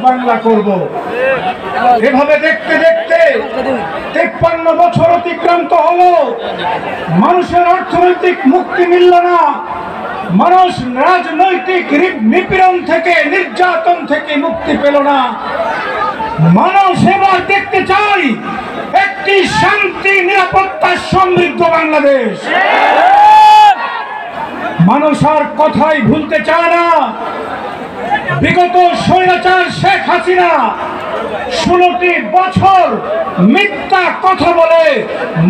বাংলা করব। এভাবে দেখতে দেখতে 53 বছর অতিক্রান্ত হলো, মানুষের অর্থনৈতিক মুক্তি মিলল না, মানুষ রাজনৈতিক নিপীড়ন থেকে, নির্যাতন থেকে মুক্তি পেল না। মানুষ এবার দেখতে চাই একটি শান্তি, নিরাপত্তা, সমৃদ্ধ বাংলাদেশ। মানুষ আর কথাই ভুলতে চায় না। বিগত স্বৈরাচার শেখ হাসিনা 16টি বছর মিথ্যা কথা বলে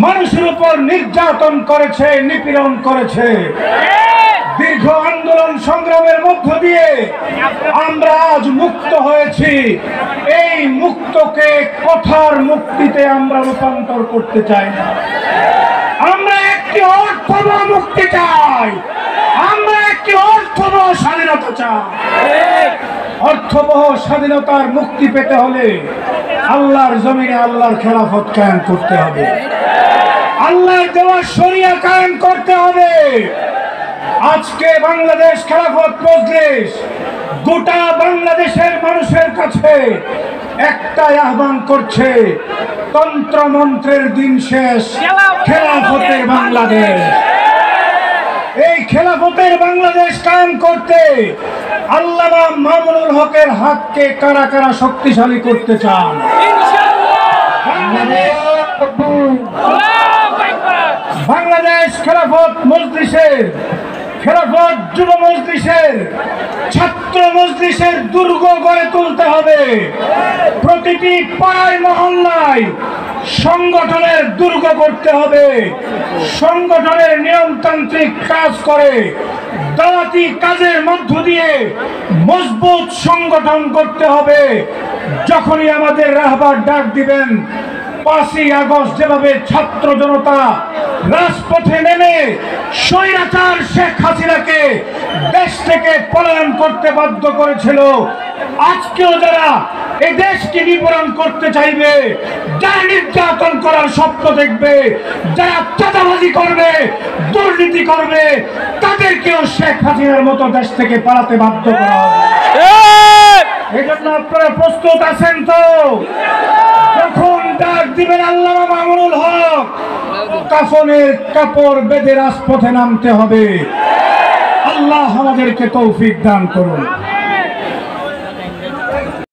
মানুষের উপর নির্যাতন করেছে, নিপীড়ন করেছে। দীর্ঘ আন্দোলন সংগ্রামের মধ্য দিয়ে আমরা আজ মুক্ত হয়েছি। এই মুক্তকে কথার মুক্তিতে আমরা রূপান্তর করতে চাই না। আমরা একটি অর্থবহ মুক্তি চাই, আমরা একটি অর্থবহ স্বাধীনতা চাই। অর্থবহ স্বাধীনতার মুক্তি পেতে হলে আল্লাহর জমিনে আল্লাহর খেলাফত কায়েম করতে হবে, আল্লাহর দেওয়া শরিয়া কায়েম করতে হবে। আজকে বাংলাদেশ খেলাফত মজলিস গোটা বাংলাদেশের মানুষের কাছে একটাই আহ্বান করছে, তন্ত্র মন্ত্রের দিন শেষ, খেলাফতের বাংলাদেশ। এই খেলাফতের বাংলাদেশ কায়েম করতে আল্লামা মামুনুল হকের হাতকে কারা কারা শক্তিশালী করতে চান? বাংলাদেশ খেলাফত মজলিসের, খেলাফত যুব মজলিসের, ছাত্র মজলিসের দুর্গ গড়ে তুলতে হবে। প্রতিটি পাড়ায় মহল্লায় সংগঠনের দুর্গ করতে হবে। সংগঠনের নিয়মতান্ত্রিক কাজ করে দাওয়াতি কাজের মধ্য দিয়ে মজবুত সংগঠন করতে হবে। যখনই আমাদের রাহবার ডাক দিবেন, 5ই আগস্ট যেভাবে ছাত্র জনতা রাজপথে নেমে স্বৈরাচার শেখ হাসিনাকে দেশ থেকে পলায়ন করতে বাধ্য করেছিল, আজকেও যারা এই দেশকে নিপীড়ন করতে চাইবে, যারা নির্যাতন করার স্বপ্ন দেখবে, যারা চাঁদাবাজি করবে, দুর্নীতি করবে, তাদেরকেও শেখ হাসিনার মতো দেশ থেকে পালাতে বাধ্য করা হবে। এই জন্য আপনারা প্রস্তুত আছেন তো? যখন ডাক দিবেন আল্লামা মামুনুল হক, কাফনের কাপড় বেঁধে রাজপথে নামতে হবে। আল্লাহ আমাদেরকে তৌফিক দান করুন।